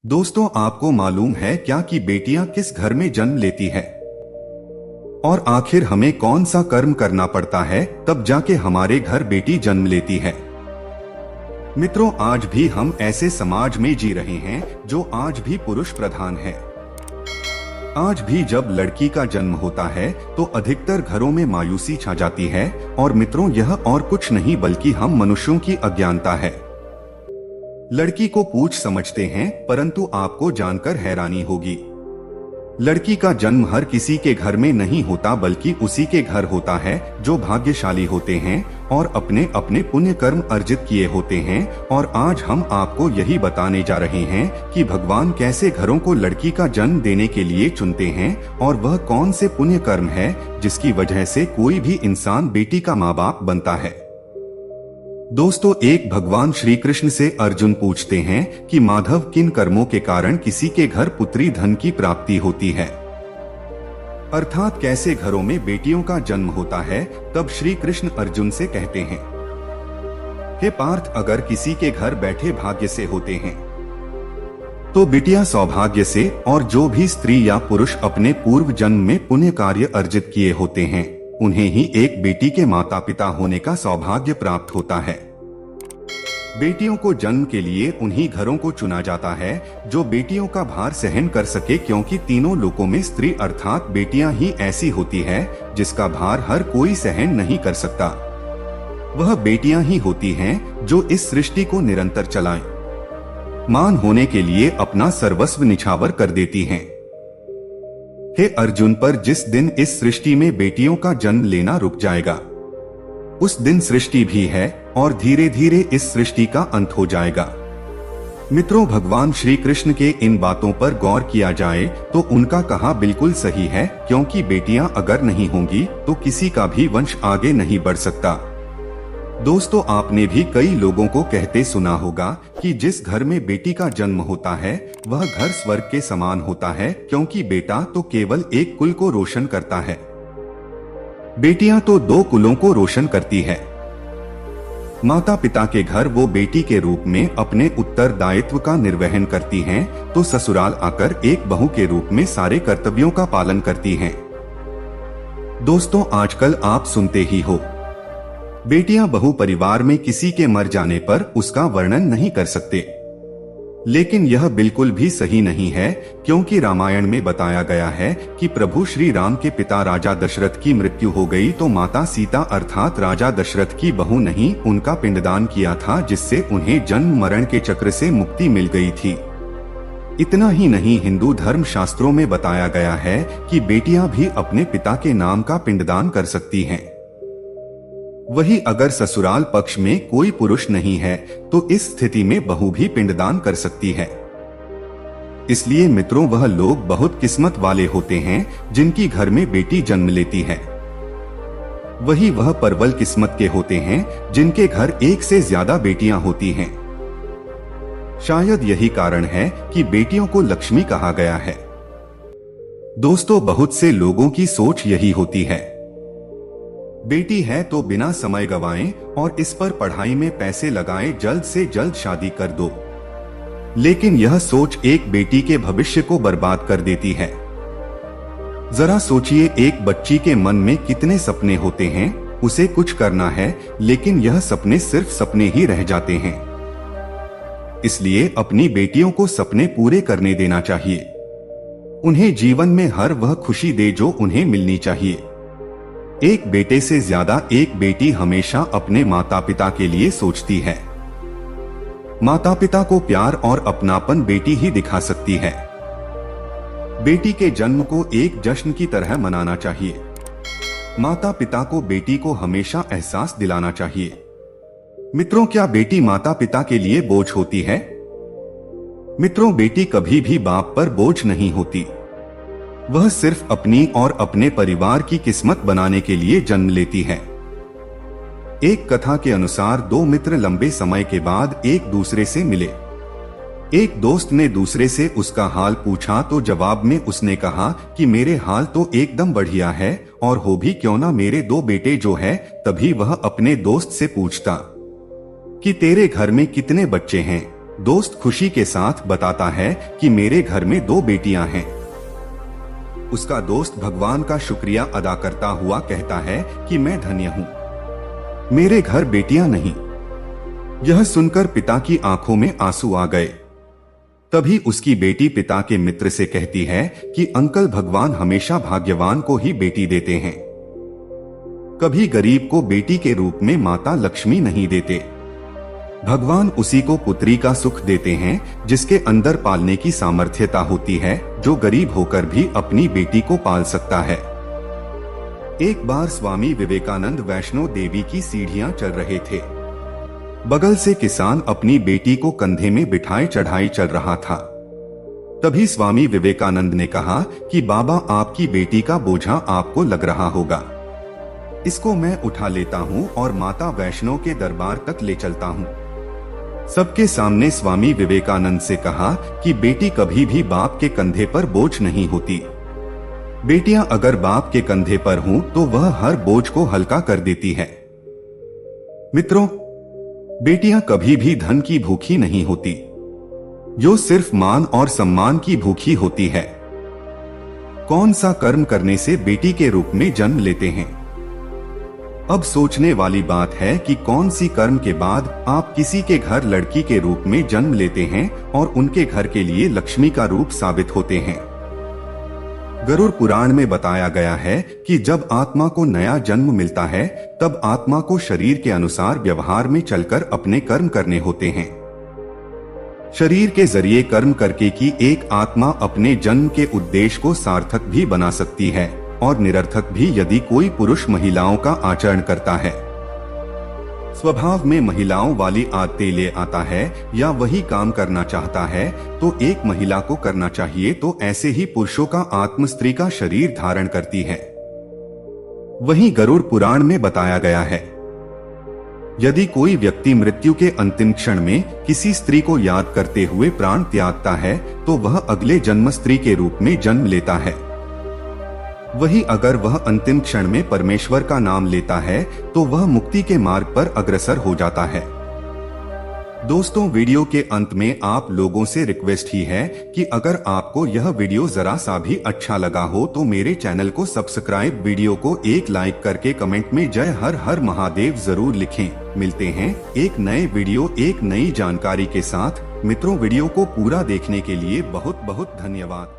दोस्तों, आपको मालूम है क्या कि बेटियां किस घर में जन्म लेती है और आखिर हमें कौन सा कर्म करना पड़ता है तब जाके हमारे घर बेटी जन्म लेती है। मित्रों, आज भी हम ऐसे समाज में जी रहे हैं जो आज भी पुरुष प्रधान है। आज भी जब लड़की का जन्म होता है तो अधिकतर घरों में मायूसी छा जाती है और मित्रों, यह और कुछ नहीं बल्कि हम मनुष्यों की अज्ञानता है। लड़की को पूछ समझते हैं, परंतु आपको जानकर हैरानी होगी, लड़की का जन्म हर किसी के घर में नहीं होता बल्कि उसी के घर होता है जो भाग्यशाली होते हैं और अपने अपने पुण्य कर्म अर्जित किए होते हैं। और आज हम आपको यही बताने जा रहे हैं कि भगवान कैसे घरों को लड़की का जन्म देने के लिए चुनते हैं और वह कौन से पुण्य कर्म है जिसकी वजह से कोई भी इंसान बेटी का माँ बाप बनता है। दोस्तों, एक भगवान श्री कृष्ण से अर्जुन पूछते हैं कि माधव, किन कर्मों के कारण किसी के घर पुत्री धन की प्राप्ति होती है, अर्थात कैसे घरों में बेटियों का जन्म होता है। तब श्री कृष्ण अर्जुन से कहते हैं, हे पार्थ, अगर किसी के घर बैठे भाग्य से होते हैं तो बिटिया सौभाग्य से, और जो भी स्त्री या पुरुष अपने पूर्व जन्म में पुण्य कार्य अर्जित किए होते हैं उन्हें ही एक बेटी के माता पिता होने का सौभाग्य प्राप्त होता है। बेटियों को जन्म के लिए उन्हीं घरों को चुना जाता है जो बेटियों का भार सहन कर सके, क्योंकि तीनों लोकों में स्त्री अर्थात बेटियां ही ऐसी होती है जिसका भार हर कोई सहन नहीं कर सकता। वह बेटियां ही होती हैं जो इस सृष्टि को निरंतर चलाएं, मान होने के लिए अपना सर्वस्व निछावर कर देती हैं। हे अर्जुन, पर जिस दिन इस सृष्टि में बेटियों का जन्म लेना रुक जाएगा उस दिन सृष्टि भी है और धीरे धीरे इस सृष्टि का अंत हो जाएगा। मित्रों, भगवान श्री कृष्ण के इन बातों पर गौर किया जाए तो उनका कहा बिल्कुल सही है, क्योंकि बेटियां अगर नहीं होंगी तो किसी का भी वंश आगे नहीं बढ़ सकता। दोस्तों, आपने भी कई लोगों को कहते सुना होगा कि जिस घर में बेटी का जन्म होता है वह घर स्वर्ग के समान होता है, क्योंकि बेटा तो केवल एक कुल को रोशन करता है, बेटियां तो दो कुलों को रोशन करती है। माता पिता के घर वो बेटी के रूप में अपने उत्तरदायित्व का निर्वहन करती हैं, तो ससुराल आकर एक बहू के रूप में सारे कर्तव्यों का पालन करती हैं। दोस्तों, आजकल आप सुनते ही हो, बेटियां बहु परिवार में किसी के मर जाने पर उसका वर्णन नहीं कर सकते, लेकिन यह बिल्कुल भी सही नहीं है, क्योंकि रामायण में बताया गया है कि प्रभु श्री राम के पिता राजा दशरथ की मृत्यु हो गई तो माता सीता अर्थात राजा दशरथ की बहू नहीं उनका पिंडदान किया था, जिससे उन्हें जन्म मरण के चक्र से मुक्ति मिल गई थी। इतना ही नहीं, हिंदू धर्म शास्त्रों में बताया गया है कि बेटियां भी अपने पिता के नाम का पिंडदान कर सकती हैं। वही अगर ससुराल पक्ष में कोई पुरुष नहीं है तो इस स्थिति में बहू भी पिंडदान कर सकती है। इसलिए मित्रों, वह लोग बहुत किस्मत वाले होते हैं जिनकी घर में बेटी जन्म लेती है। वही वह परवल किस्मत के होते हैं जिनके घर एक से ज्यादा बेटियां होती हैं। शायद यही कारण है कि बेटियों को लक्ष्मी कहा गया है। दोस्तों, बहुत से लोगों की सोच यही होती है, बेटी है तो बिना समय गवाएं और इस पर पढ़ाई में पैसे लगाएं, जल्द से जल्द शादी कर दो। लेकिन यह सोच एक बेटी के भविष्य को बर्बाद कर देती है। जरा सोचिए, एक बच्ची के मन में कितने सपने होते हैं, उसे कुछ करना है लेकिन यह सपने सिर्फ सपने ही रह जाते हैं। इसलिए अपनी बेटियों को सपने पूरे करने देना चाहिए, उन्हें जीवन में हर वह खुशी दे जो उन्हें मिलनी चाहिए। एक बेटे से ज्यादा एक बेटी हमेशा अपने माता पिता के लिए सोचती है। माता पिता को प्यार और अपनापन बेटी ही दिखा सकती है। बेटी के जन्म को एक जश्न की तरह मनाना चाहिए। माता पिता को बेटी को हमेशा एहसास दिलाना चाहिए। मित्रों, क्या बेटी माता पिता के लिए बोझ होती है? मित्रों, बेटी कभी भी बाप पर बोझ नहीं होती। वह सिर्फ अपनी और अपने परिवार की किस्मत बनाने के लिए जन्म लेती है। एक कथा के अनुसार दो मित्र लंबे समय के बाद एक दूसरे से मिले। एक दोस्त ने दूसरे से उसका हाल पूछा तो जवाब में उसने कहा कि मेरे हाल तो एकदम बढ़िया है, और हो भी क्यों ना मेरे दो बेटे जो है। तभी वह अपने दोस्त से पूछता कि तेरे घर में कितने बच्चे हैं। दोस्त खुशी के साथ बताता है कि मेरे घर में 2 बेटियां हैं। उसका दोस्त भगवान का शुक्रिया अदा करता हुआ कहता है कि मैं धन्य हूँ, मेरे घर बेटियां नहीं। यह सुनकर पिता की आंखों में आंसू आ गए। तभी उसकी बेटी पिता के मित्र से कहती है कि अंकल, भगवान हमेशा भाग्यवान को ही बेटी देते हैं, कभी गरीब को बेटी के रूप में माता लक्ष्मी नहीं देते। भगवान उसी को पुत्री का सुख देते हैं जिसके अंदर पालने की सामर्थ्यता होती है, जो गरीब होकर भी अपनी बेटी को पाल सकता है। एक बार स्वामी विवेकानंद वैष्णो देवी की सीढ़ियां चल रहे थे। बगल से किसान अपनी बेटी को कंधे में बिठाए चढ़ाई चल रहा था। तभी स्वामी विवेकानंद ने कहा कि बाबा, आपकी बेटी का बोझा आपको लग रहा होगा, इसको मैं उठा लेता हूँ और माता वैष्णो के दरबार तक ले चलता हूँ। सबके सामने स्वामी विवेकानंद से कहा कि बेटी कभी भी बाप के कंधे पर बोझ नहीं होती। बेटियां अगर बाप के कंधे पर हों तो वह हर बोझ को हल्का कर देती है। मित्रों, बेटियां कभी भी धन की भूखी नहीं होती, जो सिर्फ मान और सम्मान की भूखी होती है। कौन सा कर्म करने से बेटी के रूप में जन्म लेते हैं? अब सोचने वाली बात है कि कौन सी कर्म के बाद आप किसी के घर लड़की के रूप में जन्म लेते हैं और उनके घर के लिए लक्ष्मी का रूप साबित होते हैं। गरुड़ पुराण में बताया गया है कि जब आत्मा को नया जन्म मिलता है तब आत्मा को शरीर के अनुसार व्यवहार में चलकर अपने कर्म करने होते हैं। शरीर के जरिए कर्म करके की एक आत्मा अपने जन्म के उद्देश्य को सार्थक भी बना सकती है और निरर्थक भी यदि कोई पुरुष महिलाओं का आचरण करता है। स्वभाव में महिलाओं वाली आदतें ले आता है या वही काम करना चाहता है तो एक महिला को करना चाहिए, तो ऐसे ही पुरुषों का आत्म स्त्री का शरीर धारण करती है। वहीं गरुड़ पुराण में बताया गया है, यदि कोई व्यक्ति मृत्यु के अंतिम क्षण में किसी स्त्री को याद करते हुए प्राण त्यागता है तो वह अगले जन्म स्त्री के रूप में जन्म लेता है। वही अगर वह अंतिम क्षण में परमेश्वर का नाम लेता है तो वह मुक्ति के मार्ग पर अग्रसर हो जाता है। दोस्तों, वीडियो के अंत में आप लोगों से रिक्वेस्ट ही है कि अगर आपको यह वीडियो जरा सा भी अच्छा लगा हो तो मेरे चैनल को सब्सक्राइब, वीडियो को एक लाइक करके कमेंट में जय हर हर महादेव जरूर लिखें। मिलते हैं एक नए वीडियो, एक नई जानकारी के साथ। मित्रों, वीडियो को पूरा देखने के लिए बहुत बहुत धन्यवाद।